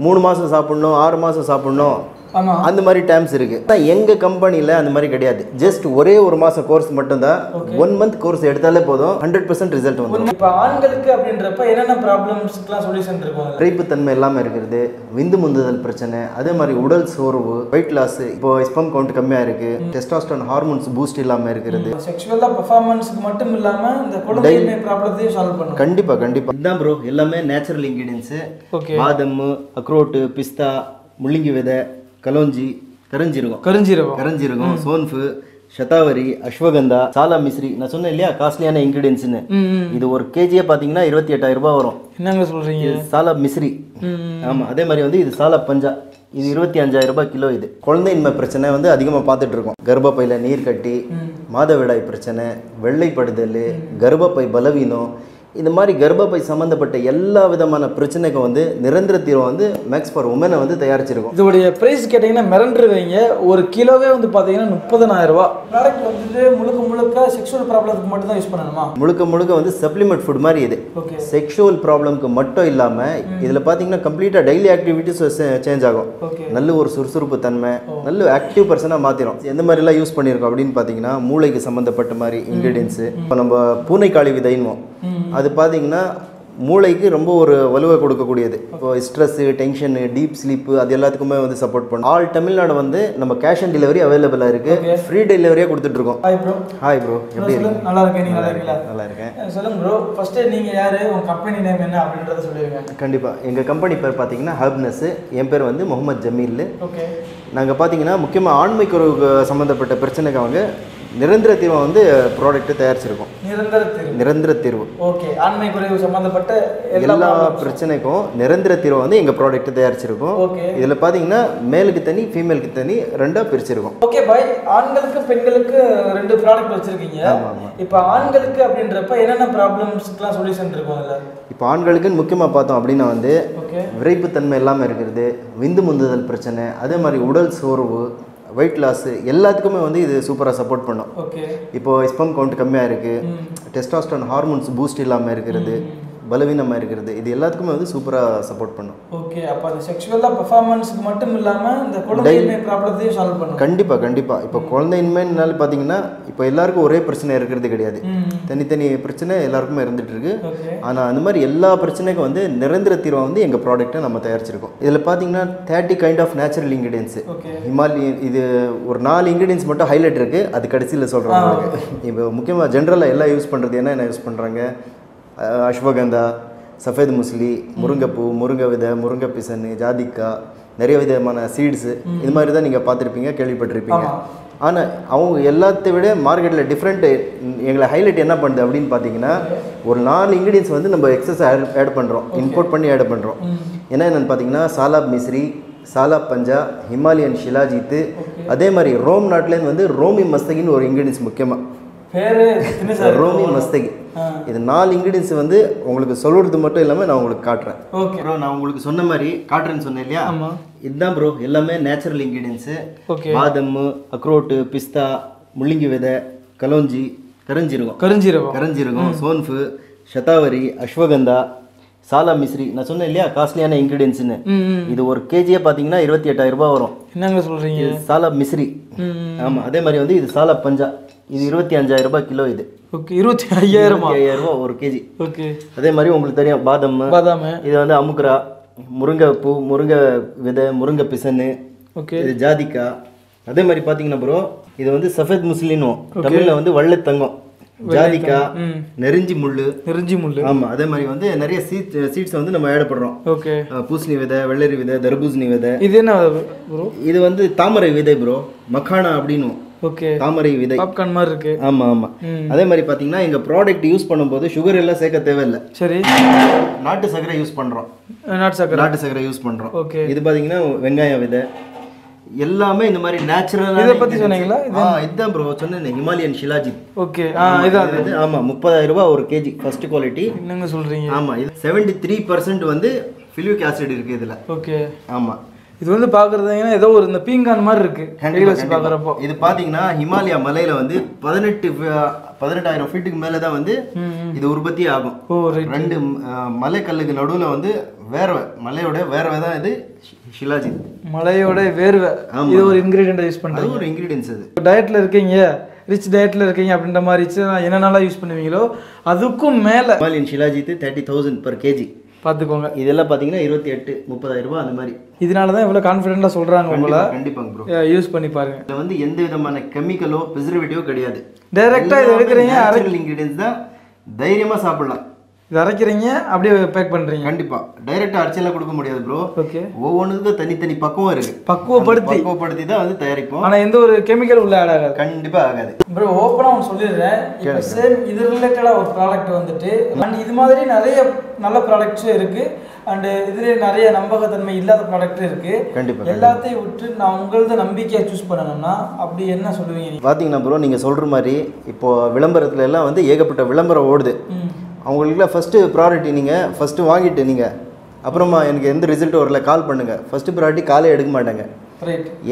3 மாசம் சாப்பிடணும் 6 மாசம் சாப்பிடணும் ஆமா அந்த மாதிரி டைம்ஸ் இருக்கு. எங்க கம்பெனில அந்த மாதிரி கிடையாது. ஜஸ்ட் ஒரே ஒரு மாசம் கோர்ஸ் மட்டும் தான். 1 மந்த் கோர்ஸ் எடுத்தாலே போதும் 100% ரிசல்ட் வந்துரும். இப்போ ஆண்களுக்கு அப்படின்றப்ப என்னென்ன ப்ராப்ளம்ஸ்க்குலாம் சொல்யூஷன் இருக்கும்? விரைப்புத்தன்மை இல்லாம இருக்குது, விந்து முந்துதல் பிரச்சனை, அதே மாதிரி உடல் சோர்வு, வெயிட் லாஸ், இப்போ ஸ்பெர்ம் கவுண்ட் கம்மியா இருக்கு, டெஸ்டோஸ்டெரான் ஹார்மோன்ஸ் பூஸ்ட் இல்லாம இருக்குது. செக்சுவலா பெர்ஃபார்மன்ஸ்க்கு மட்டும் இல்லாம இந்த குழந்தையின்மை ப்ராப்ளத்தையும் சால்வ் பண்ணும். கண்டிப்பா கண்டிப்பா. இதான் ப்ரோ எல்லாமே நேச்சுரல் இன்கிரிடியன்ஸ். பாதாம், அக்ரோட், பிஸ்தா, முள்ளங்கி விதை, கலோஞ்சி, கரஞ்சீரகம், சோன்ஃபு, சதாவரி, அஸ்வகந்தா, சாலா மிஸ்ரி. நான் சொன்னேன் இல்லையா காஸ்ட்லியான இன்கிரிடியன்ஸ்னு. இது ஒரு கேஜியே பாத்தீங்கன்னா 28,000 ரூபாய் வரும். என்னங்க சொல்றீங்க? சாலா மிஸ்ரி. ஆமா, அதே மாதிரி வந்து இது சாலா பஞ்சா, இது 25,000 ரூபாய் கிலோ. இது குழந்தையின்மை பிரச்சனை வந்து அதிகமாக பார்த்துட்டு இருக்கோம். கர்ப்பப்பையில நீர் கட்டி, மாதவிடாய் பிரச்சனை, வெள்ளைப்படுதல், கர்ப்பப்பை பலவீனம், இந்த மாதிரி கர்ப்பப்பை சம்மந்தப்பட்ட எல்லா விதமான பிரச்சனைக்கும் வந்து நிரந்தர தீர்வு வந்து மேக்ஸ் ஃபார் உமனை வந்து தயாரிச்சிருக்கும். இதோடைய பிரைஸ் கேட்டிங்கன்னா மிரண்டுருவீங்க. ஒரு கிலோவே வந்து பார்த்தீங்கன்னா 30,000 ரூபா. ப்ராடக்ட் வந்துட்டு முழுக்க செக்ஷுவல் ப்ராப்ளத்துக்கு மட்டும் தான் யூஸ் பண்ணணுமா? முழுக்க வந்து சப்ளிமெண்ட் ஃபுட் மாதிரி இது. செக்ஷுவல் ப்ராப்ளம்க்கு மட்டும் இல்லாமல் இதில் பார்த்தீங்கன்னா கம்ப்ளீட்டாக டெய்லி ஆக்டிவிட்டிஸ் சேஞ்ச் ஆகும். நல்ல ஒரு சுறுசுறுப்பு தன்மை, நல்ல ஆக்டிவ் பர்சனாக மாற்றிடும். எந்த மாதிரிலாம் யூஸ் பண்ணியிருக்கோம் அப்படின்னு பார்த்தீங்கன்னா மூளைக்கு சம்மந்தப்பட்ட மாதிரி இன்க்ரீடியன்ஸு. இப்போ நம்ம பூனைக்காளி விதைன்வோம், அது பார்த்தீங்கன்னா மூளைக்கு ரொம்ப ஒரு வலுவை கொடுக்கக்கூடியது. இப்போ ஸ்ட்ரெஸ்ஸு, டென்ஷனு, டீப் ஸ்லீப்பு அது எல்லாத்துக்குமே வந்து சப்போர்ட் பண்ணும். ஆல் தமிழ்நாடு வந்து நம்ம கேஷ் ஆன் டெலிவரி அவைலபிளாக இருக்குது. ஃப்ரீ டெலிவரியாக கொடுத்துட்ருக்கோம். ஹாய் ப்ரோ, எப்படி இருக்கீங்க? நல்லா இருக்கேன். நீங்கள் நல்லா இருக்கீங்களா? நல்லா இருக்கேன். சொல்லுங்கள் ப்ரோ, ஃபஸ்ட்டு நீங்கள் யார், உங்கள் கம்பெனி நேம் என்ன அப்படின்றத சொல்லுவீங்க? கண்டிப்பாக. எங்கள் கம்பெனி பேர் பார்த்தீங்கன்னா ஹர்ப்னஸ். என் பேர் வந்து முகமது ஜமீல். ஓகே. நாங்கள் பார்த்தீங்கன்னா முக்கியமாக ஆண்மை குறைவுக்கு சம்மந்தப்பட்ட பிரச்சனைக்கு அவங்க நிரந்தர தீர்வை வந்து ப்ராடக்ட்டு தயாரிச்சிருக்கோம். நிரந்தர தீர்வு. ஓகே. ஆண்மை குறைவு சம்மந்தப்பட்ட எல்லா பிரச்சனைக்கும் நிரந்தர தீர்வை வந்து எங்கள் ப்ராடக்ட்டு தயாரிச்சிருக்கோம். இதில் பார்த்தீங்கன்னா மேலுக்கு தனி, ஃபீமேலுக்கு தனி, ரெண்டாக பிரிச்சிருக்கோம். Okay bye. ஆண்களுக்கு பெண்களுக்கு 2 ப்ராடக்ட் வச்சுருக்கீங்க. இப்போ ஆண்களுக்கு அப்படின்றப்ப என்னென்ன ப்ராப்ளம்ஸ்க்குலாம் சொல்யூஷன் இருக்கும் அதில்? இப்போ ஆண்களுக்குன்னு முக்கியமாக பார்த்தோம் அப்படின்னா வந்து விரைப்புத்தன்மை இல்லாமல் இருக்கிறது, விந்து முந்துதல் பிரச்சனை, அதே மாதிரி உடல் சோர்வு, வெயிட் லாஸ் எல்லாத்துக்குமே வந்து இது சூப்பராக சப்போர்ட் பண்ணும். இப்போ ஸ்பெர்ம் கவுண்ட் கம்மியாக இருக்குது, டெஸ்டோஸ்டெரான் ஹார்மோன்ஸ் பூஸ்ட் இல்லாமல் இருக்கிறது, பலவீனமாக இருக்கிறது, இது எல்லாத்துக்குமே வந்து சூப்பராக சப்போர்ட் பண்ணும். ஓகே. அப்போ அது செக்ஷுவலாக பெர்ஃபார்மன்ஸ்க்கு மட்டும் இல்லாமல் இந்த குழந்தையின்மை ப்ராப்ளத்தையும் சால்வ் பண்ணும். கண்டிப்பாக. இப்போ குழந்தையின்மைனால பார்த்தீங்கன்னா இப்போ எல்லாருக்கும் ஒரே பிரச்சனை இருக்கிறது கிடையாது. தனித்தனி பிரச்சனை எல்லாருக்குமே இருந்துகிட்டு இருக்கு. ஆனால் அந்த மாதிரி எல்லா பிரச்சனைக்கும் வந்து நிரந்தர தீர்வை வந்து எங்கள் ப்ராடக்ட்டை நம்ம தயாரிச்சிருக்கோம். இதில் பார்த்தீங்கன்னா 30 kind of natural ingredients. Himalayan இது ஒரு 4 இன்க்ரீடியன்ஸ் மட்டும் ஹைலைட் இருக்குது, அது கடைசியில் சொல்கிறோம். இப்போ முக்கியமாக ஜென்ரலாக எல்லாம் யூஸ் பண்ணுறது என்ன யூஸ் பண்ணுறாங்க? அஸ்வகந்தா, சஃபேத் முஸ்லி, முருங்கைப்பூ, முருங்கை விதை, முருங்கை பிசன், ஜாதிக்காய், நிறைய விதமான சீட்ஸு, இது மாதிரி தான் நீங்கள் பார்த்துருப்பீங்க, கேள்விப்பட்டிருப்பீங்க. ஆனால் அவங்க எல்லாத்தை விட மார்க்கெட்டில் டிஃப்ரெண்ட்டு எங்களை ஹைலைட் என்ன பண்ணுது அப்படின்னு பார்த்தீங்கன்னா ஒரு 4 இன்க்ரீடியன்ஸ் வந்து நம்ம எக்ஸஸ் ஆட் பண்ணுறோம், இம்போர்ட் பண்ணி ஆட் பண்ணுறோம். என்னென்னு பார்த்தீங்கன்னா சாலாப் மிஸ்ரி, சாலா பஞ்சா, ஹிமாலயன் ஷிலாஜித்து, அதே மாதிரி ரோம் நாட்டிலேருந்து வந்து ரோமி மஸ்தகின்னு ஒரு இன்க்ரீடியன்ஸ் முக்கியமாக ரோமி மஸ்தகி. இது 4 இன்க்ரீடியன்ஸ் வந்து உங்களுக்கு சொல்கிறது மட்டும் இல்லாமல் நான் உங்களுக்கு காட்டுறேன். ஓகே ப்ரோ, நான் உங்களுக்கு சொன்ன மாதிரி காட்டுறேன்னு சொன்னேன் இல்லையா? இதுதான் ப்ரோ எல்லாமே நேச்சுரல் இன்க்ரீடியன்ஸு. பாதாம், அக்ரோட்டு, பிஸ்தா, முள்ளங்கி விதை, கலோஞ்சி, கரஞ்சீரகம், சோன்ஃபு, சதாவரி, அஸ்வகந்தா, சாலா மிஸ்ரி. நான் சொன்னேன் இல்லையா காஸ்ட்லியான இன்க்ரீடியன்ஸ்னு. இது ஒரு கேஜியே பார்த்தீங்கன்னா 28,000 ரூபாய் வரும். என்னங்க சொல்கிறீங்க? சாலா மிஸ்ரி. ஆமாம், அதே மாதிரி வந்து இது சாலா பஞ்சா, இது 25,000 ரூபாய் கிலோ. இது ஓகே. 25,000 ரூபா ஒரு கேஜி. ஓகே. அதே மாதிரி உங்களுக்கு தெரியும் பாதாம், இது வந்து அமுக்குரா, முருங்கைப்பூ, முருங்கை விதை, முருங்கை பிசன்னு, இது ஜாதிக்காய். அதே மாதிரி பார்த்தீங்கன்னா ப்ரோ இது வந்து சஃபேத் முஸ்லினும், தமிழில் வந்து வள்ளத்தங்கம், ஜாதிக்காய், நெருஞ்சி முள்ளு. ஆமாம், அதே மாதிரி வந்து நிறைய சீட்ஸ் வந்து நம்ம ஆட் பண்ணுறோம். ஓகே. பூசணி விதை, வெள்ளரி விதை, தர்பூசணி விதை. இது என்ன ப்ரோ? இது வந்து தாமரை விதை ப்ரோ, மக்கானா அப்படின்னு. ஓகே. தாமரை விதை பாப்கார்ன் மாதிரி இருக்கு. ஆமா. அதே மாதிரி பாத்தீங்கன்னா எங்க ப்ராடக்ட் யூஸ் பண்ணும்போது சுகர் எல்லாம் சேர்க்க தேவையில்லை. சரி. நாட்டு சர்க்கரை யூஸ் பண்றோம். நாட்டு சர்க்கரை யூஸ் பண்றோம். ஓகே. இது பாத்தீங்கன்னா வெங்காய விதை, எல்லாமே இந்த மாதிரி நேச்சுரலா. இத பத்தி சொன்னீங்களா? இதுதான் ப்ரோ சொன்னேன், ஹிமாலயன் ஷிலாஜித். ஓகே. இது ஆமா 30,000 ரூபாய் ஒரு கேஜி, ஃபர்ஸ்ட் குவாலிட்டி. என்னங்க சொல்றீங்க? ஆமா, இது 73% வந்து ஃபிலிக் ஆசிட் இருக்கு இதுல. ஓகே. ஆமா, இது வந்து பாக்குறதுங்கன்னா ஏதோ ஒரு இந்த பீங்கான் மாதிரி இருக்கு. இது பாத்தீங்கன்னா ஹிமாலயா மலையில வந்து 18,000 ஃபீட்டுக்கு மேலே தான் வந்து இது உற்பத்தி ஆகும். 2 மலைக்கல்லுக்கு நடுவில் வந்து வேர்வை, மலையோட வேர்வை தான் இது ஷிலாஜித். மலையோட வேர்வை இது ஒரு இன்கிரீடியன்ட் யூஸ் பண்ணுறது, அது ஒரு இன்கிரீடியன்ஸ். அது டயட்டில் இருக்கீங்க, ரிச் டயட்டில் இருக்கீங்க அப்படின்ற மாதிரி என்னென்னலாம் யூஸ் பண்ணுவீங்களோ அதுக்கும் மேலே இன் ஷிலாஜித் 30,000 per kg பார்த்துக்கோங்க. இதெல்லாம் பார்த்தீங்கன்னா 28-30,000 ரூபாய் அந்த மாதிரி. இதனால தான் இவ்வளோ கான்ஃபிடென்ட்டாக சொல்கிறாங்க உங்களை. கண்டிப்பாங்க ப்ரோ, யூஸ் பண்ணி பாருங்க. இதில் வந்து எந்த விதமான கெமிக்கலோ ப்ரிசர்வேட்டிவோ கிடையாது. டைரெக்டாக இது எடுக்கிறீங்க, நேச்சுரல் இன்கிரீடியன்ஸ் தான், தைரியமாக சாப்பிடலாம். இது அரைக்கிறீங்க அப்படியே பேக் பண்ணுறீங்க. கண்டிப்பாக டைரெக்டாக அரைச்செல்லாம் கொடுக்க முடியாது ப்ரோ. ஓகே, ஒவ்வொன்றுக்கும் தனித்தனி பக்குவம் இருக்குது. பக்குவப்படுத்தி தான் வந்து தயாரிப்போம். ஆனால் எந்த ஒரு கெமிக்கல் உள்ள ஆட் ஆகாது. கண்டிப்பாக ஆகாது ப்ரோ. ஓப்பனாக ஒன்று சொல்லிடுறேன், இப்போ சேம் இது ரிலேட்டடாக ஒரு ப்ராடக்ட் வந்துட்டு அண்ட் இது மாதிரி நிறைய நல்ல ப்ராடக்ட்ஸும் இருக்குது அண்டு இதுலேயே நிறைய நம்பகத்தன்மை இல்லாத ப்ராடக்ட்டும் இருக்குது. கண்டிப்பாக எல்லாத்தையும் விட்டு நான் உங்களது நம்பிக்கையை சூஸ் பண்ணணும்னா அப்படி என்ன சொல்லுவீங்க? பார்த்தீங்கன்னா ப்ரோ, நீங்கள் சொல்கிற மாதிரி இப்போது விளம்பரத்துல எல்லாம் வந்து ஏகப்பட்ட விளம்பரம் ஓடுது. அவங்களுக்குலாம் ஃபஸ்ட்டு ப்ராரிட்டி நீங்கள் ஃபஸ்ட்டு வாங்கிட்டு நீங்கள் அப்புறமா எனக்கு எந்த ரிசல்ட் வரல கால் பண்ணுங்கள். ஃபஸ்ட்டு ப்ராரிட்டி காலே எடுக்க மாட்டாங்க.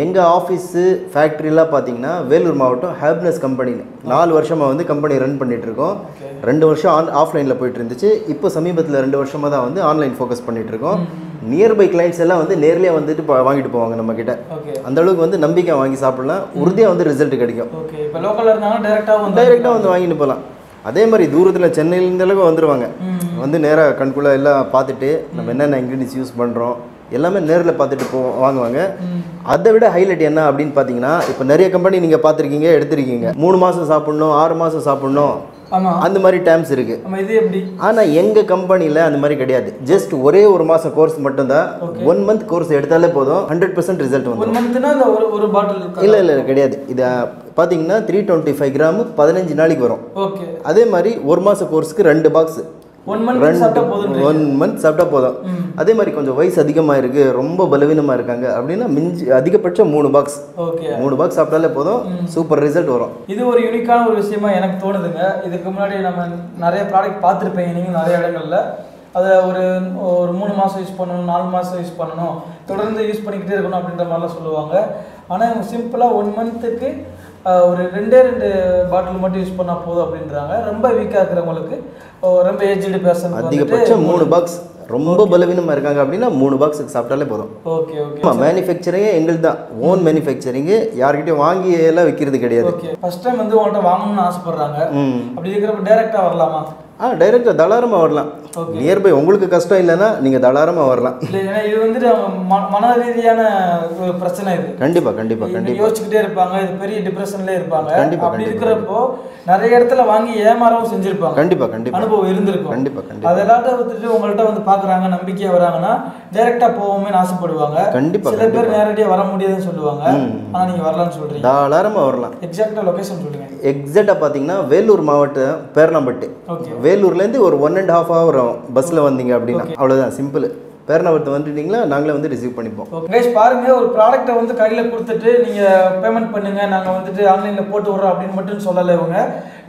எங்கள் ஆஃபீஸு ஃபேக்ட்ரிலாம் பார்த்தீங்கன்னா வேலூர் மாவட்டம் ஹேப்னஸ் கம்பெனின்னு 4 வருஷமாக வந்து கம்பெனி ரன் பண்ணிகிட்ருக்கோம். 2 வருஷம் ஆஃப்லைனில் போயிட்டு இருந்துச்சு. இப்போ சமீபத்தில் 2 வருஷமாக தான் வந்து ஆன்லைன் ஃபோக்கஸ் பண்ணிகிட்ருக்கோம். நியர்பை கிளைண்ட்ஸ் எல்லாம் வந்து நேர்லேயே வந்துட்டு வாங்கிட்டு போவாங்க நம்மக்கிட்ட. அந்த அளவுக்கு வந்து நம்பிக்கை வாங்கி சாப்பிட்லாம், உறுதியாக வந்து ரிசல்ட் கிடைக்கும். இப்போ லோக்கலில் இருந்தாலும் டைரெக்டாக வந்து வாங்கிட்டு போகலாம். அதே மாதிரி தூரத்தில் சென்னையிலேருந்து அளவுக்கு வந்துடுவாங்க, வந்து நேராக கண்குள்ளே எல்லாம் பார்த்துட்டு நம்ம என்னென்ன இன்க்ரீடியன்ஸ் யூஸ் பண்ணுறோம் எல்லாமே நேரில் பார்த்துட்டு வாங்குவாங்க. அதை விட ஹைலைட் என்ன அப்படின்னு பார்த்தீங்கன்னா, இப்போ நிறைய கம்பெனி நீங்கள் பார்த்துருக்கீங்க, எடுத்துருக்கீங்க. 3 மாதம் சாப்பிட்ணும், 6 மாதம் சாப்பிட்ணும், அந்த மாதிரி டைம்ஸ் இருக்குது. ஆனால் எங்கள் கம்பெனியில் அந்த மாதிரி கிடையாது. ஜஸ்ட் ஒரே 1 மாதம் கோர்ஸ் மட்டும்தான். 1 மந்த் கோர்ஸ் எடுத்தாலே போதும், 100% ரிசல்ட் வந்து. இல்லை கிடையாது. இது பார்த்தீங்கன்னா 325 கிராம் 15 நாளைக்கு வரும். அதே மாதிரி 1 மாதம் கோர்ஸுக்கு 2 பாக்ஸ் 1 மந்த் சாப்பிட்டா போதும். அதே மாதிரி கொஞ்சம் வயசு அதிகமாக இருக்குது, ரொம்ப பலவீனமாக இருக்காங்க அப்படின்னா மிஞ்சி அதிகபட்சம் 3 பாக்ஸ் 3 பாக்ஸ் சாப்பிட்டாலே போதும், சூப்பர் ரிசல்ட் வரும். இது ஒரு யூனிக்கான ஒரு விஷயமா எனக்கு தோணுதுங்க. இதுக்கு முன்னாடி நம்ம நிறைய ப்ராடக்ட் பார்த்துருப்பீங்க நீங்கள் நிறைய இடங்களில். அதை ஒரு 3 மாதம் யூஸ் பண்ணணும், 4 மாதம் யூஸ் பண்ணணும், தொடர்ந்து யூஸ் பண்ணிக்கிட்டே இருக்கணும் அப்படின்ற மாதிரிலாம் சொல்லுவாங்க. ஆனால் இவங்க சிம்பிளாக 1 மந்த்துக்கு ஒரு 2 பாட்டில் மட்டும் யூஸ் பண்ணால் போதும் அப்படின்றாங்க. ரொம்ப வீக்காக இருக்கிறவங்களுக்கு, ரொம்ப ஏஜ்டு பர்சன் அதிகபட்சம் 3 பாக்ஸ், ரொம்ப பலவீனமாக இருக்காங்க அப்படின்னா 3 பாக்ஸுக்கு சாப்பிட்டாலே போதும். Okay okay. மேனுஃபேக்சரிங்கே எங்களுக்கு தான், ஓன் மேனுஃபேக்சரிங்கு, யார்கிட்டயும் வாங்கி எல்லாம் விற்கிறது கிடையாது. ஓகே. ஃபர்ஸ்ட் டைம் வந்து உங்கள்கிட்ட வாங்கணும்னு ஆசைப்படுறாங்க, அப்படி இருக்கிறப்ப டைரெக்டாக வரலாமா? டைரெக்டாக தாராளமாக வரலாம். நியர்பை உங்களுக்கு கஷ்டம் இல்லைன்னா நீங்கள் தாராளமாக வரலாம். ஏன்னா இது வந்துட்டு மன ரீதியான ஒரு பிரச்சனை. இது கண்டிப்பாக யோசிச்சுக்கிட்டே இருப்பாங்க, இது பெரிய டிப்ரெஷன்லேயே இருப்பாங்க. அப்படி இருக்கிறப்போ நிறைய இடத்துல வாங்கி ஏமாறவும் செஞ்சிருப்பாங்க. கண்டிப்பாக அனுபவம் இருந்திருக்கும். கண்டிப்பாக அதெல்லாம் வந்துட்டு உங்கள்கிட்ட வந்து பார்க்குறாங்க, நம்பிக்கையாக வராங்கன்னா டைரெக்டாக போவோமே ஆசைப்படுவாங்க. சில பேர் நேரடியாக வர முடியாதுன்னு சொல்லுவாங்க, ஆனால் நீங்கள் வரலான்னு சொல்கிறீங்க. தாராளமாக வரலாம். எக்ஸாக்டாக லொக்கேஷன் சொல்லுங்கள். எக்ஸாக்டாக பார்த்தீங்கன்னா வேலூர் மாவட்டம் பேரணம்பட்டு. வேலூர்லேருந்து ஒரு 1.5 hour பஸ்ஸில் வந்தீங்க அப்படின்னா அவ்வளோதான், சிம்பிள். பேரணம்பட்டு வந்துட்டீங்களா நாங்களே வந்து ரிசீவ் பண்ணிப்போம். கைஸ் பாருங்க, ஒரு ப்ராடக்ட்டை வந்து கையில் கொடுத்துட்டு நீங்கள் பேமெண்ட் பண்ணுங்க, நாங்கள் வந்துட்டு ஆன்லைனில் போட்டு விட்றோம் அப்படின்னு மட்டும் சொல்லலை இவங்க.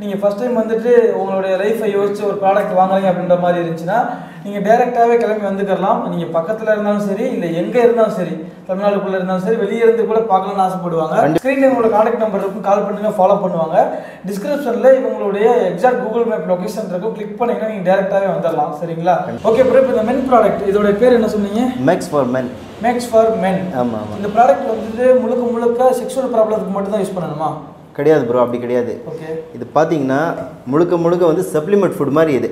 நீங்கள் ஃபஸ்ட் டைம் வந்துட்டு உங்களுடைய லைஃப்பை யோசிச்சு ஒரு ப்ராடக்ட் வாங்குறீங்க அப்படின்ற மாதிரி இருந்துச்சுன்னா நீங்கள் டேரெக்டாகவே கிளம்பி வந்துக்கலாம். நீங்கள் பக்கத்தில் இருந்தாலும் சரி, இல்லை எங்கே இருந்தாலும் சரி, தமிழ்நாடுக்குள்ளே இருந்தாலும் சரி, வெளியே இருந்து கூட பார்க்கலாம்னு ஆசைப்படுவாங்க. ஸ்க்ரீனில் உங்களோட கான்டாக்ட் நம்பர் இருக்கும், கால் பண்ணுங்கள், ஃபாலோ பண்ணுவாங்க. டிஸ்கிரிப்ஷனில் இவங்களுடைய எக்ஸாக்ட் கூகுள் மேப் லொகேஷன் இருக்கும், கிளிக் பண்ணிங்கன்னா நீங்கள் டேரெக்டாகவே வந்துடலாம். சரிங்களா? ஓகே ப்ரோ, இப்போ இந்த மென் ப்ராடக்ட் இதோட பேர் என்ன சொன்னீங்க? Max for men. Max for men. ஆமாம். இந்த ப்ராடக்ட் வந்துட்டு முழுக்க செக்ஷுவல் ப்ராப்ளத்துக்கு மட்டும் தான் யூஸ் பண்ணணுமா? கிடையாது ப்ரோ, அப்படி கிடையாது. இது பார்த்தீங்கன்னா முழுக்க வந்து சப்ளிமெண்ட் ஃபுட் மாதிரி. இது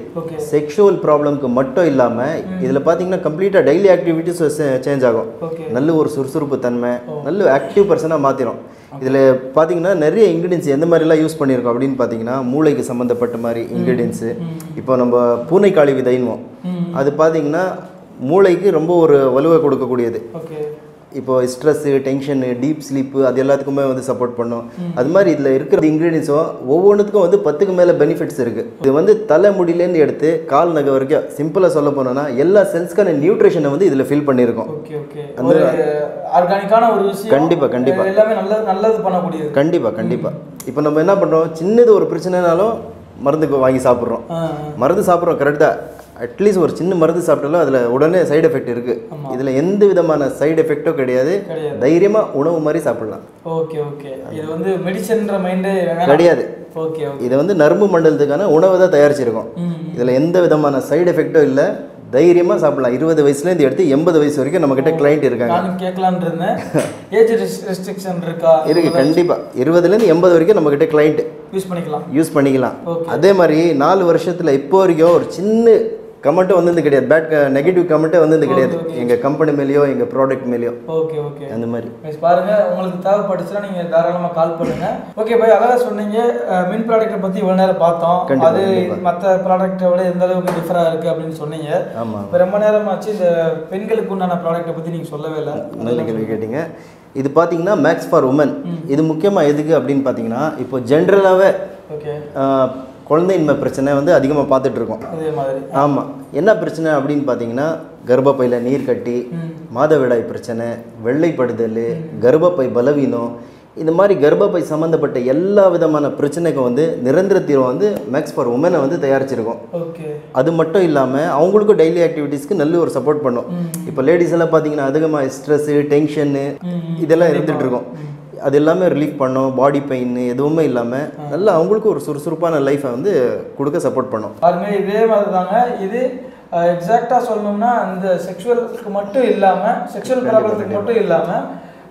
செக்ஷுவல் ப்ராப்ளம்க்கு மட்டும் இல்லாமல் இதில் பார்த்தீங்கன்னா கம்ப்ளீட்டாக டெய்லி ஆக்டிவிட்டிஸ் சேஞ்ச் ஆகும். நல்ல ஒரு சுறுசுறுப்பு தன்மை, நல்ல ஆக்டிவ் பர்சனாக மாற்றிடும். இதில் பார்த்தீங்கன்னா நிறைய இன்க்ரீடியன்ஸ் எந்த மாதிரிலாம் யூஸ் பண்ணியிருக்கோம் அப்படின்னு பார்த்தீங்கன்னா, மூளைக்கு சம்மந்தப்பட்ட மாதிரி இன்க்ரீடியன்ஸு. இப்போ நம்ம பூனைக்காளி விதைன்வோம், அது பார்த்தீங்கன்னா மூளைக்கு ரொம்ப ஒரு வலுவை கொடுக்கக்கூடியது. இப்போ ஸ்ட்ரெஸ்ஸு, டென்ஷனு, டீப் ஸ்லீப்பு அது எல்லாத்துக்குமே வந்து சப்போர்ட் பண்ணும். அது மாதிரி இதில் இருக்கிற இன்க்ரீடியன்ஸும் ஒவ்வொன்றுத்துக்கும் வந்து 10க்கு மேலே பெனிஃபிட்ஸ் இருக்குது. இது வந்து தலை முடியிலேருந்து எடுத்து கால் நகை வரைக்கும் சிம்பிளாக சொல்ல போனோம்னா எல்லா செல்ஸ்க்கான நியூட்ரிஷனை வந்து இதில் ஃபில் பண்ணியிருக்கோம். அந்த ஆர்கானிக்கான ஒரு விஷயம். கண்டிப்பாக எல்லாமே நல்லது பண்ணக்கூடியது. கண்டிப்பாக இப்போ நம்ம என்ன பண்ணுறோம், சின்னது ஒரு பிரச்சனைனாலும் மருந்து வாங்கி சாப்பிட்றோம். மருந்து சாப்பிட்றோம் கரெக்டாக, அட்லீஸ்ட் ஒரு சின்ன மருந்து சாப்பிட்டாலும் அதில் உடனே சைடு எஃபெக்ட் இருக்குது. இதில் எந்த விதமான சைடு எஃபெக்டும் கிடையாது. தைரியமாக உணவு மாதிரி சாப்பிடலாம். Okay okay. இது வந்து மெடிசன்ற மைண்டே கிடையாது. ஓகே. இதை வந்து நரம்பு மண்டலத்துக்கான உணவை தான் தயாரிச்சிருக்கோம். இதில் எந்த விதமான சைடு எஃபெக்டும் இல்லை. தைரியமாக சாப்பிடலாம். 20 வயசுலேருந்து எடுத்து 80 வயசு வரைக்கும் நம்மக்கிட்ட கிளைண்ட் இருக்காங்க. நான் கேட்கலான்னு இருந்தேன். ஏஜ் ரெஸ்ட்ரிக்ஷன் இருக்கா? இருக்குது, கண்டிப்பாக. 20லேருந்து 80 வரைக்கும் நம்மக்கிட்ட கிளைண்ட் யூஸ் பண்ணிக்கலாம். அதே மாதிரி 4 வருஷத்தில் இப்போ வரைக்கும் ஒரு சின்ன கமெண்ட்டும் வந்தது கிடையாது. பேட் நெகட்டிவ் கமெண்ட்டே வந்தது கிடையாது எங்கள் கம்பெனி மேலேயோ எங்கள் ப்ராடக்ட் மேலேயோ. Okay okay. அந்த மாதிரி பாருங்க, உங்களுக்கு தேவைப்பட்டுச்சுன்னா நீங்கள் தாராளமாக கால் பண்ணுங்க. ஓகே பாய், அதான் சொன்னீங்க மின் ப்ராடக்ட்டை பற்றி இவ்வளோ நேரம் பார்த்தோம். அது மற்ற ப்ராடக்ட்டை விட எந்த அளவுக்கு டிஃபராக இருக்குது அப்படின்னு சொன்னீங்க. ஆமாம். இப்போ ரொம்ப நேரமாச்சு இந்த பெண்களுக்கு உண்டான ப்ராடக்ட்டை பற்றி நீங்கள் சொல்லவே இல்லை. நல்ல கேள்வி கேட்டீங்க. இது பார்த்தீங்கன்னா மேக்ஸ் ஃபார் உமன். இது முக்கியமாக எதுக்கு அப்படின்னு பார்த்தீங்கன்னா, இப்போ ஜென்ரலாகவே ஓகே குழந்தையின்மை பிரச்சனை வந்து அதிகமாக பார்த்துட்டு இருக்கோம். அதே மாதிரி. ஆமாம். என்ன பிரச்சனை அப்படின்னு பார்த்தீங்கன்னா, கர்ப்பப்பையில் நீர் கட்டி, மாதவிடாய் பிரச்சனை, வெள்ளைப்படுதல், கர்ப்பப்பை பலவீனம், இந்த மாதிரி கர்ப்பப்பை சம்மந்தப்பட்ட எல்லா விதமான பிரச்சனைக்கும் வந்து நிரந்தர தீர்வை வந்து மேக்ஸ் ஃபார் உமனை வந்து தயாரிச்சிருக்கோம். அது மட்டும் இல்லாமல் அவங்களுக்கும் டெய்லி ஆக்டிவிட்டீஸ்க்கு நல்ல ஒரு சப்போர்ட் பண்ணும். இப்போ லேடிஸ் எல்லாம் பார்த்தீங்கன்னா அதிகமாக ஸ்ட்ரெஸ்ஸு, டென்ஷனு இதெல்லாம் இருந்துகிட்டு இருக்கோம். அது எல்லாமே ரிலீஃப் பண்ணும். பாடி பெயின் எதுவுமே இல்லாமல் நல்லா அவங்களுக்கு ஒரு சுறுசுறுப்பான லைஃப்பை வந்து கொடுக்க சப்போர்ட் பண்ணும். பாருங்க, இதே மாதிரி தாங்க. இது எக்ஸாக்டாக சொல்லணும்னா அந்த செக்ஷுவலுக்கு மட்டும் இல்லாமல், செக்ஷுவல் ப்ராப்ளத்துக்கு மட்டும் இல்லாமல்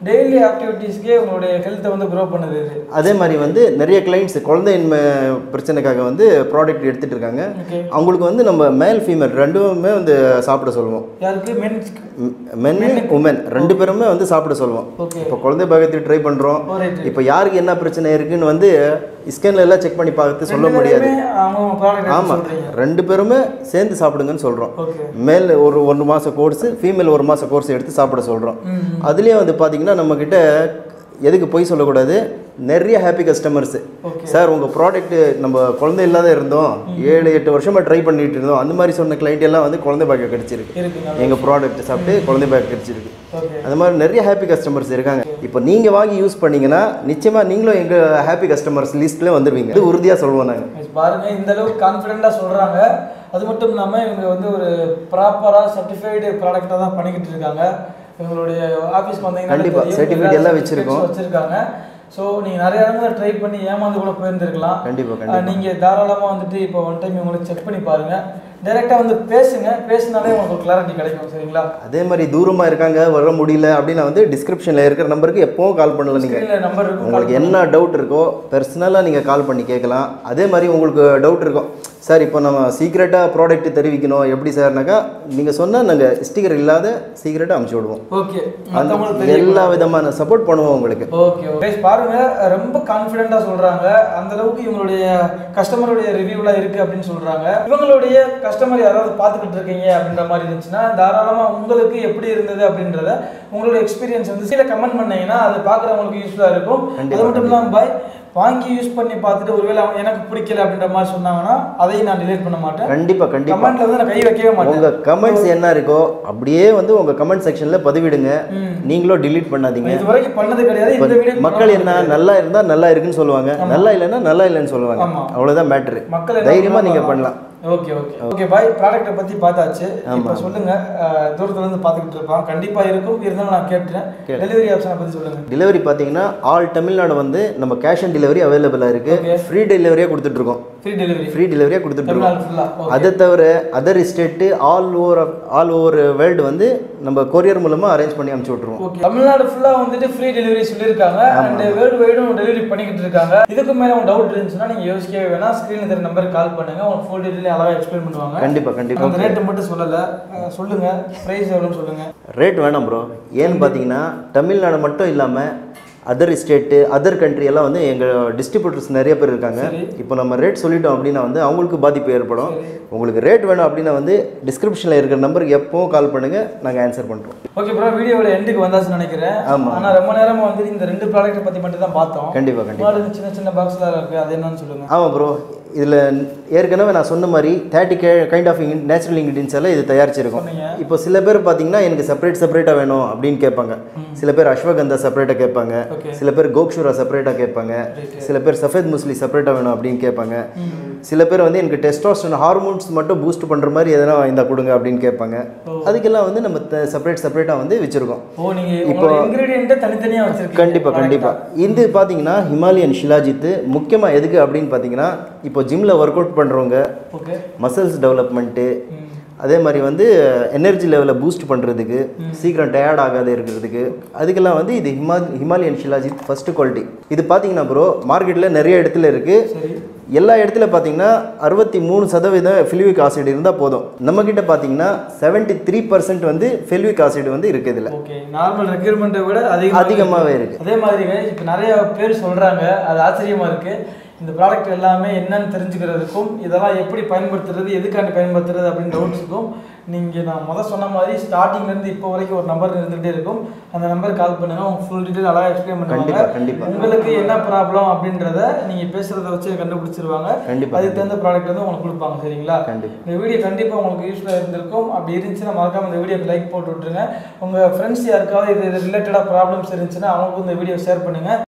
டெய்லி ஆக்டிவிட்டீஸ்க்கே உங்களுடைய ஹெல்த்தை வந்து க்ரோ பண்ணுது. அதே மாதிரி வந்து நிறைய கிளைண்ட்ஸ் குழந்தையின்மை பிரச்சனைக்காக வந்து ப்ராடக்ட் எடுத்துகிட்டு இருக்காங்க. அவங்களுக்கு வந்து நம்ம மேல் ஃபீமேல் ரெண்டுமே வந்து சாப்பிட சொல்லுவோம். யாருக்கு? மென் உமன் 2 பேருமே வந்து சாப்பிட சொல்லுவோம். இப்போ குழந்தை பாகத்துக்கு ட்ரை பண்ணுறோம். இப்போ யாருக்கு என்ன பிரச்சனை இருக்குன்னு வந்து ஸ்கேனில் எல்லாம் செக் பண்ணி பார்த்து சொல்ல முடியாது. ஆமாம், 2 பேருமே சேர்ந்து சாப்பிடுங்கன்னு சொல்கிறோம். மேல் ஒரு 1 மாத கோர்ஸ், ஃபீமேல் 1 மாத கோர்ஸ் எடுத்து சாப்பிட சொல்கிறோம். அதுலேயே வந்து பார்த்தீங்கன்னா நம்மக்கிட்ட எதுக்கு போய் சொல்லக்கூடாது, நிறைய ஹாப்பி கஸ்டமர்ஸு. சார் உங்கள் ப்ராடக்ட்டு நம்ம குழந்தை இல்லாத இருந்தோம், 7-8 வருஷமாக ட்ரை பண்ணிட்டு இருந்தோம், அந்த மாதிரி சொன்ன கிளைண்ட் எல்லாம் வந்து குழந்தை பாக்கியம் கிடச்சிருக்கு. எங்கள் ப்ராடக்ட் சாப்பிட்டு குழந்தை பாக்கியம் கிடச்சிருக்கு. அந்த மாதிரி நிறைய ஹாப்பி கஸ்டமர்ஸ் இருக்காங்க. இப்போ நீங்கள் வாங்கி யூஸ் பண்ணிங்கன்னா நிச்சயமாக நீங்களும் எங்கள் ஹாப்பி கஸ்டமர்ஸ் லிஸ்ட்டில் வந்துடுவீங்க. இது உறுதியாக சொல்லுவோம் நாங்கள். பாருங்கள், இந்த அளவுக்கு கான்ஃபிடென்ட்டாக சொல்கிறாங்க. அது மட்டும் இல்லாமல் இவங்க வந்து ஒரு ப்ராப்பராக சர்டிஃபைடு ப்ராடக்டாக தான் பண்ணிக்கிட்டு இருக்காங்க. இவங்களுடைய ஆஃபீஸ்க்கு வந்தீங்கன்னா கண்டிப்பாக சர்டிஃபிகேட் எல்லாம் வச்சுருக்காங்க. ஸோ நீங்கள் நிறைய இடங்களில் ட்ரை பண்ணி ஏமாந்து கூட போயிருந்துருக்கலாம். கண்டிப்பாக நீங்கள் தாராளமாக வந்துட்டு இப்போ ஒன் டைம் உங்களுக்கு செக் பண்ணி பாருங்கள். டைரெக்டாக வந்து பேசினாலே உங்களுக்கு கிளாரிட்டி கிடைக்கும். சரிங்களா? அதே மாதிரி தூரமாக இருக்காங்க, வர முடியல அப்படின்னா வந்து டிஸ்கிரிப்ஷனில் இருக்கிற நம்பருக்கு எப்போவும் கால் பண்ணலாம். நீங்கள் நம்பர் இருக்கும், உங்களுக்கு என்ன டவுட் இருக்கோ பர்சனலாக நீங்கள் கால் பண்ணி கேட்கலாம். அதே மாதிரி உங்களுக்கு டவுட் இருக்கும், சார் இப்போ நம்ம சீக்ரெட்டாக ப்ராடக்ட் தெரிவிக்கணும் எப்படி சார்னாக்கா நீங்கள் சொன்னால் நாங்கள் ஸ்டிக்கர் இல்லாத சீக்ரெட்டாக அனுப்பிச்சி விடுவோம். ஓகே, எல்லா விதமான சப்போர்ட் பண்ணுவோம் உங்களுக்கு. ஓகே பாருங்க, ரொம்ப கான்ஃபிடென்ட்டாக சொல்கிறாங்க. அந்த அளவுக்கு இவங்களுடைய கஸ்டமருடைய ரிவ்யூலாம் இருக்குது அப்படின்னு சொல்கிறாங்க. இவங்களுடைய கஸ்டமர் யாராவது பார்த்துக்கிட்டு இருக்கீங்க அப்படின்ற மாதிரி இருந்துச்சுன்னா தாராளமாக உங்களுக்கு எப்படி இருந்தது அப்படின்றத உங்களோட எக்ஸ்பீரியன்ஸ் வந்து கீழே கமெண்ட் பண்ணீங்கன்னா அது பார்க்குறவங்களுக்கு யூஸ்ஃபுல்லாக இருக்கும். அது மட்டும் இல்லாமல் பாய் வாங்கி யூஸ் பண்ணி பார்த்துட்டு ஒருவேளை எனக்கு பிடிக்கல அப்படின்ற மாதிரி சொன்னாங்கன்னா அதையும் நான் டிலீட் பண்ண மாட்டேன். கண்டிப்பாக கமெண்ட்ல வந்து நான் கை வைக்கவே மாட்டேன். உங்கள் கமெண்ட்ஸ் என்ன இருக்கோ அப்படியே வந்து உங்கள் கமெண்ட் செக்ஷனில் பதிவிடுங்க. நீங்களும் டிலீட் பண்ணாதீங்க. இது வரைக்கும் பண்ணது கிடையாது. இந்த வீடியோ மக்கள் என்ன நல்லா இருந்தால் நல்லா இருக்குன்னு சொல்லுவாங்க, நல்லா இல்லைன்னா நல்லா இல்லைன்னு சொல்லுவாங்க. அவ்வளோதான் மேட்ரு. மக்கள் தைரியமாக நீங்கள் பண்ணலாம். ஓகே பாய், ப்ராடக்ட்டை பற்றி பார்த்தாச்சு. இப்போ சொல்லுங்க, தூரத்துலேருந்து பார்த்துக்கிட்டு இருப்பான், கண்டிப்பாக இருக்கும், இருந்தாலும் நான் கேட்டுறேன். டெலிவரி ஆப்ஷனை பற்றி சொல்லுங்க. டெலிவரி பார்த்தீங்கன்னா ஆல் தமிழ்நாடு வந்து நம்ம கேஷ் ஆன் டெலிவரி அவைலபிளாக இருக்குது. ஃப்ரீ டெலிவரியாக கொடுத்துட்ருக்கோம். ஃப்ரீ டெலிவரியாக கொடுத்துட்ருக்கோம். அதை தவிர other state all over world வந்து நம்ம கொரியர் மூலமாக அரேஞ்ச் பண்ணி அனுப்பிச்சு விட்ருவோம். தமிழ்நாடு ஃபுல்லாக வந்துட்டு ஃப்ரீ டெலிவரி சொல்லியிருக்காங்க. அண்ட் வேர்ல்டு வைடும் டெலிவரி பண்ணிக்கிட்டு இருக்காங்க. இதுக்கு மேலே உங்களுக்கு டவுட் இருந்துச்சுன்னா நீங்கள் யோசிக்கவே வேணாம், ஸ்க்ரீனில் தெரிஞ்ச நம்பருக்கு கால் பண்ணுங்க. உங்களுக்கு ஃபுல் டீட்டெயில் அழகாக எக்ஸ்பிளைன் பண்ணுவாங்க. கண்டிப்பாக அந்த ரேட்டு மட்டும் சொல்லலை, சொல்லுங்க ப்ரைஸ் எவ்வளோன்னு சொல்லுங்க. ரேட் வேணாம் ப்ரோ. ஏன்னு பார்த்தீங்கன்னா தமிழ்நாடு மட்டும் இல்லாமல் அதர் ஸ்டேட்டு அதர் கண்ட்ரி எல்லாம் வந்து எங்கள் டிஸ்ட்ரிபியூட்டர்ஸ் நிறைய பேர் இருக்காங்க. இப்போ நம்ம ரேட் சொல்லிட்டோம் அப்படின்னா வந்து அவங்களுக்கு பாதிப்பு ஏற்படும். உங்களுக்கு ரேட் வேணும் அப்படின்னா வந்து டிஸ்கிரிப்ஷனில் இருக்கிற நம்பருக்கு எப்போவும் கால் பண்ணுங்கள், நாங்கள் ஆன்சர் பண்ணுறோம். ஓகே ப்ரோ, வீடியோவில் எண்டுக்கு வந்தாச்சுன்னு நினைக்கிறேன். ஆமாம், ஆனால் ரொம்ப நேரமாக வந்து இந்த 2 ப்ராடக்ட்டை பற்றி மட்டும் தான் பார்த்தோம். கண்டிப்பாக சின்ன சின்ன பாக்ஸில் இருக்குது, அது என்னன்னு சொல்லுங்கள். ஆமாம் ப்ரோ, இதில் ஏற்கனவே நான் சொன்ன மாதிரி 30 கைண்ட் ஆஃப் நேச்சுரல் இன்கிரீடியன்ஸ் எல்லாம் இது தயாரிச்சிருக்கோம். இப்போ சில பேர் பார்த்தீங்கன்னா எனக்கு செப்பரேட்டாக வேணும் அப்படின்னு கேட்பாங்க. சில பேர் அஸ்வகந்தா செப்பரேட்டாக கேட்பாங்க, சில பேர் கோக்ஷூரா செப்பரேட்டாக கேட்பாங்க, சில பேர் சஃபேத் முஸ்லி செப்பரேட்டாக வேணும் அப்படின்னு கேட்பாங்க. சில பேர் வந்து எனக்கு டெஸ்டோஸ்டரோன் ஹார்மோன்ஸ் மட்டும் பூஸ்ட் பண்ணுற மாதிரி எதனா இந்த கொடுங்க அப்படின்னு கேட்பாங்க. அதுக்கெல்லாம் வந்து நம்ம செப்பரேட்டாக வந்து வச்சுருக்கோம். இப்போ தனித்தனியாக வச்சுருக்கோம். கண்டிப்பாக இது பார்த்தீங்கன்னா ஹிமாலயன் ஷிலாஜித் முக்கியமாக எதுக்கு அப்படின்னு பார்த்தீங்கன்னா இப்போ ஜிம்மில் ஒர்க் அவுட் பண்ணுறவங்க, மசில்ஸ் டெவலப்மெண்ட்டு, அதே மாதிரி வந்து எனர்ஜி லெவலை பூஸ்ட் பண்ணுறதுக்கு, சீக்கிரம் டயர்ட் ஆகாத இருக்கிறதுக்கு, அதுக்கெல்லாம் வந்து இது ஹிமாலயன் ஷிலாஜித் ஃபஸ்ட்டு குவாலிட்டி. இது பார்த்தீங்கன்னா ப்ரோ மார்க்கெட்டில் நிறைய இடத்துல இருக்குது. எல்லா இடத்துல பார்த்தீங்கன்னா 63% ஃபெல்விக் ஆசிட் இருந்தால் போதும். நம்மக்கிட்ட பார்த்தீங்கன்னா 73% வந்து ஃபெல்விக் ஆசிட் வந்து இருக்குது. இதில் நார்மல் ரெக்யர்மெண்ட்டை விட அதிகமாகவே இருக்குது. அதே மாதிரி இப்போ நிறைய பேர் சொல்கிறாங்க, அது ஆச்சரியமாக இருக்குது. இந்த ப்ராடக்ட் எல்லாமே என்னன்னு தெரிஞ்சுக்கிறதுக்கும், இதெல்லாம் எப்படி பயன்படுத்துறது, எதுக்காண்டி பயன்படுத்துறது அப்படின்னு டவுட்ஸுக்கும் நீங்கள் நான் சொன்ன மாதிரி ஸ்டார்டிங்லேருந்து இப்போ வரைக்கும் ஒரு நம்பர் இருந்துகிட்டே இருக்கும். அந்த நம்பருக்கு கால் பண்ணுங்கள். அவங்க ஃபுல் டீட்டெயில் அழகாக எக்ஸ்பிளைன் பண்ணுவாங்க. உங்களுக்கு என்ன ப்ராப்ளம் அப்படின்றத நீங்கள் பேசுகிறத வச்சு கண்டுபிடிச்சிருவாங்க. அதுக்கு தகுந்த ப்ராடக்ட் வந்து உங்களுக்கு கொடுப்பாங்க. சரிங்களா? இந்த வீடியோ கண்டிப்பாக உங்களுக்கு யூஸ்ஃபுல்லாக இருந்திருக்கும். அப்படி இருந்துச்சுன்னா மறக்காமல் இந்த வீடியோக்கு லைக் போட்டு விட்ருங்க. உங்கள் ஃப்ரெண்ட்ஸ் யாருக்காவது இது ரிலேட்டடாக ப்ராப்ளம்ஸ் இருந்துச்சுன்னா அவங்களுக்கும் இந்த வீடியோ ஷேர் பண்ணுங்கள்.